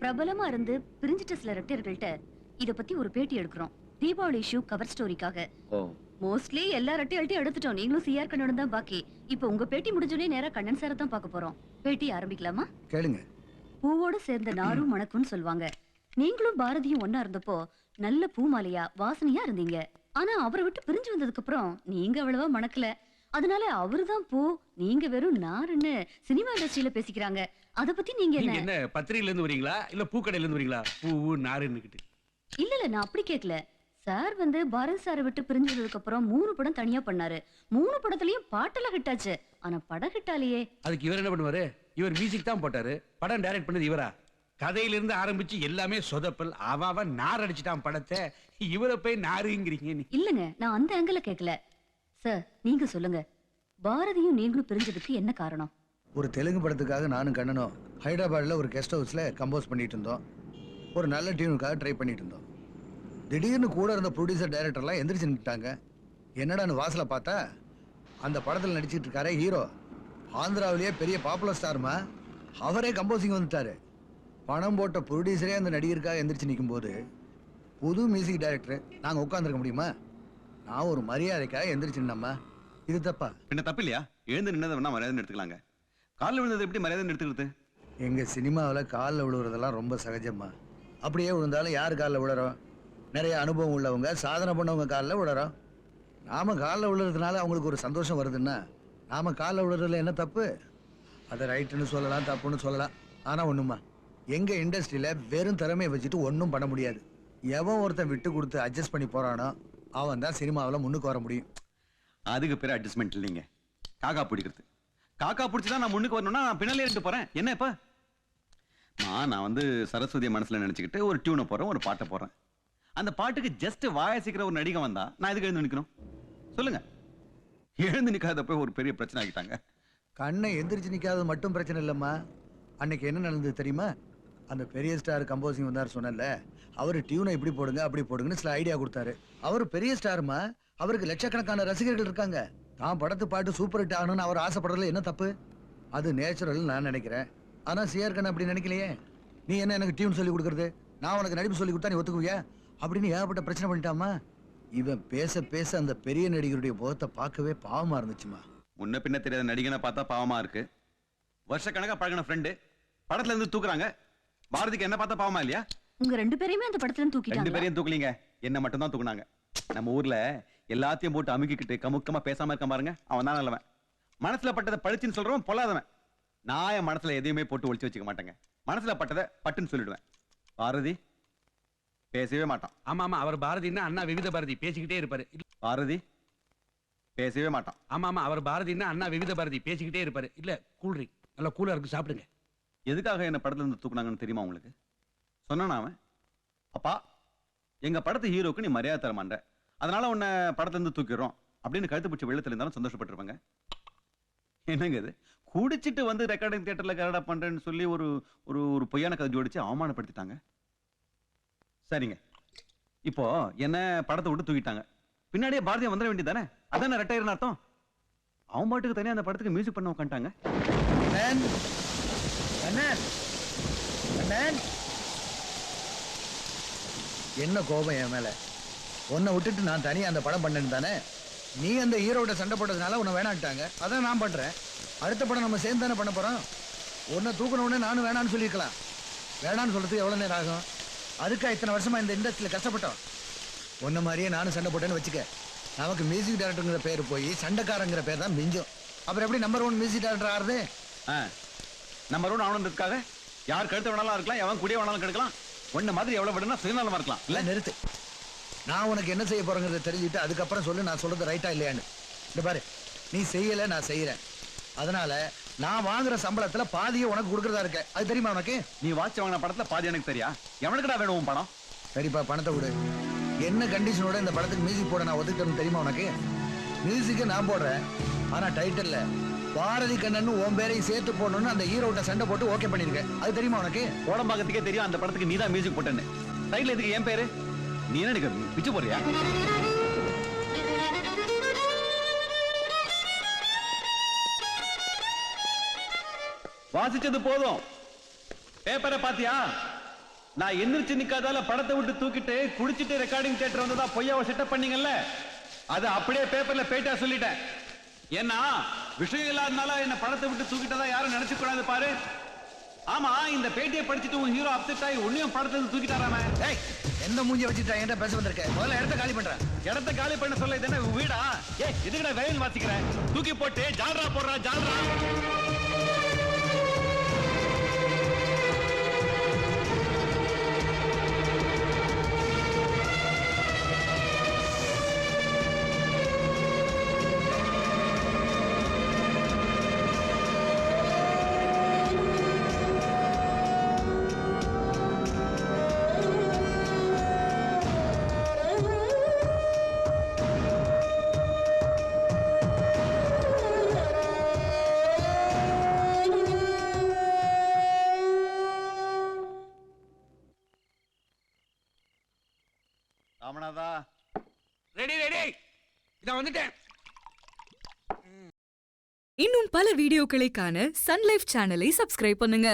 பிரபலமா இருந்து பிரிஞ்சிட்ட சில ரெட்டையர்கள்ட்ட இத பத்தி ஒரு பேட்டி எடுக்கிறோம். தீபாவளி இஷ்யூ கவர் ஸ்டோரிக்காக. மோஸ்ட்லி எல்லா ரெட்டையல்ட்டையும் எடுத்துட்டோம். நீங்களும் சிஆர் கண்ணன் தான் பாக்கி. இப்போ உங்க பேட்டி முடிஞ்சோடனே நேரா கண்ணன் சாரை தான் பார்க்க போறோம். பேட்டி ஆரம்பிக்கலாமா? கேளுங்க. பூவோட சேர்ந்த நாரும் மணக்கும்னு சொல்லுவாங்க. நீங்களும் பாரதியும் ஒன்னா இருந்தப்போ நல்ல பூமாலையா வாசனையா இருந்தீங்க. ஆனா அவரை விட்டு பிரிஞ்சு வந்ததுக்கு அப்புறம் நீங்க அவ்வளவா மணக்கல. அதனால அவருதான் பூ, நீங்க வெறும் நாருன்னு சினிமா இண்டஸ்ட்ரியில பேசிக்கிறாங்க. அத பத்தி நீங்க என்ன பத்திரிகையில இருந்து வரீங்களா இல்ல பூக்கடையில இருந்து வரீங்களா? பூ நாருன்னுகிட்டு. இல்ல நான் அப்படி கேட்கல. சார் பாரதி சாரை விட்டு பிரிஞ்சதுக்கு அப்புறம் 3 படம் தனியா பண்ணாரு. 3 படத்துலயும் பாட்டெல்லாம் ஹிட் ஆச்சு. ஆனா படம் ஹிட் ஆலையே. அதுக்கு இவர் என்ன பண்ணுவாரு? இவர் மியூசிக் தான் போட்டாரு. படம் டைரக்ட் பண்ணது இவரா? கதையில இருந்து ஆரம்பிச்சு எல்லாமே சொதப்பல். அவன் நார் அடிச்சுட்டான் படத்தை. இவரை போய் நாருங்கிறீங்க. இல்லங்க நான் அந்த ஆங்கில கேட்கல. சார் நீங்க சொல்லுங்க, பாரதியும் நீங்களும் பிரிஞ்சதுக்கு என்ன காரணம்? ஒரு தெலுங்கு படத்துக்காக நானும் கண்ணனும் ஹைதராபாத்ல ஒரு கெஸ்ட் ஹவுஸ்ல கம்போஸ் பண்ணிட்டு இருந்தோம். ஒரு நல்ல டியூனுக்காக ட்ரை பண்ணிட்டு இருந்தோம். திடீர்னு கூட இருந்த ப்ரொடியூசர் டைரக்டர்லாம் எந்திரிச்சு நின்றுட்டாங்க. என்னடான்னு வாசலை பார்த்தா அந்த படத்தில் நடிச்சிட்டு இருக்காரே ஹீரோ, ஆந்திராவிலேயே பெரிய பாப்புலர் ஸ்டார்மா, அவரே கம்போசிங் வந்துட்டாரு. பணம் போட்ட ப்ரொடியூசரே அந்த நடிகருக்காக எந்திரிச்சு நிற்கும் போது புது மியூசிக் டைரக்டர் நாங்கள் உட்காந்துருக்க முடியுமா? நான் ஒரு மரியாதைக்காக எந்திரிச்சு நின்னம்மா. இது தப்பா? என்ன தப்பு இல்லையா? எழுந்து நின்னதை வேணா மரியாதை எடுத்துக்கலாங்க. காலில் விழுந்தது எப்படி மரியாதை எடுத்துக்கிறது? எங்கள் சினிமாவில் காலில் விழுவுறதெல்லாம் ரொம்ப சகஜம்மா. அப்படியே விழுந்தாலும் யார் காலில் விழுறோம்? நிறைய அனுபவம் உள்ளவங்க, சாதனை பண்ணவங்க காலில் விழுறோம். நாம காலில் விழுறதுனால அவங்களுக்கு ஒரு சந்தோஷம் வருதுன்னா நாம காலில் விழுறதுல என்ன தப்பு? அதை ரைட்டுன்னு சொல்லலாம், தப்புன்னு சொல்லலாம். ஆனால் ஒன்றுமா, எங்கள் இண்டஸ்ட்ரியில் வெறும் திறமையை வச்சுட்டு ஒன்றும் பண்ண முடியாது. எவன் ஒருத்தன் விட்டு கொடுத்து அட்ஜஸ்ட் பண்ணி போகிறானோ அவன் தான் சினிமாவில் முன்னுக்கு வர முடியும். அதுக்கு பேர் அட்ஜஸ்ட்மெண்ட் இல்லைங்க, காக்கா பிடிக்கிறது. காக்கா பிடிச்சிதான் நான் முன்னுக்கு வரணும்னா நான் பின்னாலே இருந்து போறேன். என்ன இப்ப நான் சரஸ்வதியை மனசுல நினைச்சுக்கிட்டு ஒரு டியூனை போறேன், ஒரு பாட்டை போறேன். அந்த பாட்டுக்கு ஜஸ்ட் வாயசிக்கிற ஒரு நடிகை வந்தா நான் எதுக்கு எழுந்து நிக்கணும் சொல்லுங்க? எழுந்து நிக்காதப்ப ஒரு பெரிய பிரச்சனை ஆகிட்டாங்க. கண்ணை எந்திரிச்சு நிக்காதது மட்டும் பிரச்சனை இல்லைம்மா. அன்னைக்கு என்ன நடந்தது தெரியுமா? அந்த பெரிய ஸ்டார் கம்போசிங் வந்தார் சொன்னல, அவரு டியூனை இப்படி போடுங்க அப்படி போடுங்கன்னு சில ஐடியா கொடுத்தாரு. அவர் பெரிய ஸ்டார்மா, அவருக்கு லட்சக்கணக்கான ரசிகர்கள் இருக்காங்க. தான் படத்து பாட்டு சூப்பர் ஹிட் ஆகணும்னு அவர் ஆசைப்படுறதுல என்ன தப்பு? அது நேச்சுரல் நான் நினைக்கிறேன். ஆனா சிஆர் கண்ணன் அப்படி நினைக்கலையே. நீ என்ன எனக்கு டியூன் சொல்லி கொடுக்கறது, நான் உனக்கு நடிப்பு சொல்லி கொடுத்தா நீ ஒத்துக்குவியா அப்படின்னு ஏகப்பட்ட பிரச்சனை பண்ணிட்டாமா. இவன் பேச பேச அந்த பெரிய நடிகருடைய முகத்தை பார்க்கவே பாவமா இருந்துச்சுமா. முன்ன பின்ன தெரியாத நடிகனை பார்த்தா பாவமா இருக்கு. வருஷக்கணக்கா பழகின ஃப்ரெண்டு படத்துல இருந்து தூக்குறாங்க. பாரதிக்கு என்ன பார்த்தா பாவமா இல்லையா? உங்க 2 பேரையுமே அந்த படத்துல தூக்கிட்டாங்க. 2 பேரையும் தூக்கலீங்க, என்ன மட்டும் தான் தூக்குனாங்க. நம்ம ஊர்ல எல்லாத்தையும் போட்டு அமுக்கிக்கிட்டு கமுக்கமா பேசாம இருக்க பாருங்க, அவன் தான் நல்லவன். மனசுல பட்டதை பழிச்சுன்னு சொல்றவன் பொல்லாதவன். நான் என் மனசுல எதையுமே போட்டு ஒளிச்சு வச்சுக்க மாட்டேங்க. மனசுல பட்டதை பட்டுன்னு சொல்லிடுவேன். பாரதி பேசவே மாட்டான். ஆமா ஆமா, அவர் பாரதின்னா அண்ணா விவித பாரதி பேசிக்கிட்டே இருப்பாரு. பாரதி பேசவே மாட்டான். ஆமா ஆமா, அவர் பாரதின்னா அண்ணா விவித பாரதி பேசிக்கிட்டே இருப்பாரு. இல்ல கூல்ட்ரிங்க் நல்லா கூலா இருக்கு, சாப்பிடுங்க. எதுக்காக என்ன படத்துல இருந்து தூக்குனாங்கன்னு தெரியுமா உங்களுக்கு? சொன்னான் அவன், அப்பா எங்க படத்து ஹீரோக்கு நீ மரியாதை தர மாட்ட, அதனால உன்னை படத்துல இருந்து தூக்கிடுறோம் அப்படின்னு கழுத்து பிடிச்ச வெள்ளத்துல இருந்தாலும் சந்தோஷப்பட்டிருப்பாங்க. என்னங்க இது? குடிச்சிட்டு வந்து ரெக்கார்டிங் தியேட்டர்ல கரடா பண்றேன்னு சொல்லி ஒரு ஒரு பொய்யான கதை ஜோடிச்சு அவமானப்படுத்திட்டாங்க. சரிங்க, இப்போ என்ன படத்தை விட்டு தூக்கிட்டாங்க, பின்னாடியே பாரதியா வந்துட வேண்டியதானே? அதான ரெட்டையர்னு அர்த்தம். அவன் பாட்டுக்கு தனியா அந்த படத்துக்கு மியூசிக் பண்ண உட்காந்துட்டாங்க. என்ன கோபம் என் மேல? உன்னை விட்டுட்டு நான் தனியா அந்த படம் பண்ணேன்னு தானே? நீ அந்த ஹீரோட சண்டை போட்டதுனால உன்னை வேணான்ட்டாங்க, அதான் நான் பண்றேன். அடுத்த படம் நம்ம சேர்ந்து தானே பண்ண போறோம். உன்னை தூக்கணும் உடனே நானும் வேணான்னு சொல்லியிருக்கலாம். வேணான்னு சொல்றதுக்கு எவ்வளவு நேரம் ஆகும்? அதுக்கா இத்தனை வருஷமா இந்த இண்டஸ்ட்ரியில கஷ்டப்பட்டோம். உன்ன மாதிரியே நானும் சண்டை போட்டேன்னு வச்சுக்க, நமக்கு மியூசிக் டைரக்டருங்கிற பேர் போய் சண்டைக்காரங்கிற பேர் தான் மிஞ்சும். அப்புறம் எப்படி நம்பர் 1 மியூசிக் டைரக்டர் ஆறுது? நம்பர் 1 ஆனதுக்காக யார் கழுத்து வேணாலும் இருக்கலாம், எவன் குடிய வேணாலும் கெடுக்கலாம். ஒன்ன மாதிரி எவ்வளவு விடனா சுயநலமா இருக்கலாம். இல்ல நிறுத்து. நான் உனக்கு என்ன செய்ய போறேங்கிறத தெரிஞ்சுட்டு அதுக்கப்புறம் சொல்லு நான் சொல்றது ரைட்டா இல்லையான்னு. இந்த பாரு, நீ செய்யல நான் செய்யறேன். அதனால நான் வாங்குற சம்பளத்துல பாதியை உனக்கு கொடுக்கறதா இருக்க, அது தெரியுமா உனக்கு? நீ வாட்ச் வாங்கின படத்துல பாதி எனக்கு தெரியா? எவனுக்குடா வேணும் பணம்? சரிப்பா, பணத்தை விடு. என்ன கண்டிஷனோட இந்த படத்துக்கு மியூசிக் போட நான் ஒதுக்கணும் தெரியுமா உனக்கு? மியூசிக்கு நான் போடுறேன், ஆனா டைட்டில்ல பாரதி கண்ணன் உன் பேரையும் சேர்த்து போடணும்னு அந்த ஹீரோட்ட சண்டை போட்டு ஓகே பண்ணிருக்கேன், அது தெரியுமா உனக்கு? ஓடம்பாக்கத்துக்கே தெரியும் அந்த படத்துக்கு நீ தான் மியூசிக் போட்டேன்னு. டைட்டில் எதுக்கு என் பேரு? நீ என்ன நினைக்க பிச்சு போறியா? வாசிச்சது போதும், பேப்பரை பாத்தியா? நான் எந்திரிச்சு நிக்காதால படத்தை விட்டு தூக்கிட்டு குடிச்சிட்டு ரெக்கார்டிங் தியேட்டர் வந்ததா பொய்யாவை செட்டப் பண்ணீங்கல்ல அது அப்படியே பேப்பர்ல பேட்டா சொல்லிட்டேன். ஏன்னா விஷயம் இல்லாதனால என்ன படத்தை விட்டு தூக்கிட்டதா யாரும் நினைச்சு கூடாது பாரு. ஆமா இந்த பேட்டியை படிச்சுட்டு உன் ஹீரோ அப்செட் ஆகி உன்னையும் படத்தை இருந்து தூக்கிட்டாராம. ஏய் எந்த மூஞ்சி வச்சுட்டா என்கிட்ட பேச வந்திருக்க? முதல்ல இடத்த காலி பண்றேன். இடத்த காலி பண்ண சொல்ல இது என்ன வீடா? ஏய் எதுக்குடா வயல் வாசிக்கிற? தூக்கி போட்டு ஜால்ரா போடுறா ஜால்ரா. ராமநாதா ரெடி ரெடி இத வந்துட்டேன். இன்னும் பல வீடியோக்களை காண சன் லைஃப் சேனலை சப்ஸ்கிரைப் பண்ணுங்க.